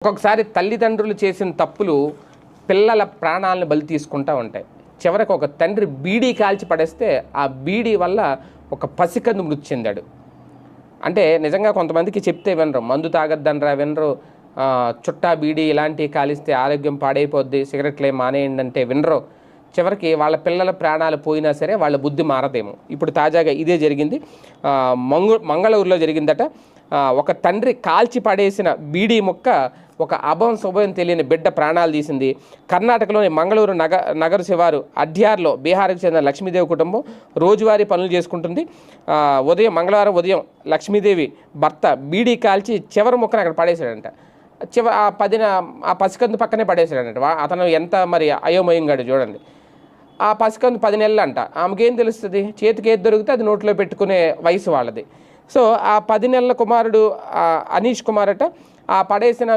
ఒక్కొక్కసారి తల్లిదండ్రులు చేసిన తప్పులు పిల్లల ప్రాణాలను బలి తీసుకుంటూ ఉంటాయి. చివరికి ఒక తండ్రి బీడీ కాల్చి పడేస్తే ఆ బీడీ వల్ల ఒక పసికందు మృతి చెందాడు. అంటే నిజంగా కొంతమందికి చెప్తే వినరు, మందు తాగొద్దనరా వినరు, చుట్టా బీడీ ఇలాంటివి కాలిస్తే ఆరోగ్యం పాడైపోద్ది, సిగరెట్లే మానేయండి అంటే వినరు. చివరికి వాళ్ళ పిల్లల ప్రాణాలు పోయినా సరే వాళ్ళ బుద్ధి మారదేమో. ఇప్పుడు తాజాగా ఇదే జరిగింది, మంగళూరులో జరిగిందట. ఒక తండ్రి కాల్చి పడేసిన బీడీ ముక్క ఒక అభం శుభం తెలియని బిడ్డ ప్రాణాలు తీసింది. కర్ణాటకలోని మంగళూరు నగర శివారు అడ్యార్లో బీహార్కి చెందిన లక్ష్మీదేవి కుటుంబం రోజువారీ పనులు చేసుకుంటుంది. మంగళవారం ఉదయం లక్ష్మీదేవి భర్త బీడీ కాల్చి చివరి ముక్కను అక్కడ పడేశాడంట. ఆ పసికందు పక్కనే పడేశాడంట. అతను ఎంత మరి అయోమయంగాడు చూడండి. ఆ పసికందు 10 నెలలు అంట. ఆమెకేం తెలుస్తుంది, చేతికి ఏది దొరికితే అది నోట్లో పెట్టుకునే వయసు వాళ్ళది. సో ఆ 10 నెలల కుమారుడు అనీష్ కుమార్ అట ఆ పడేసిన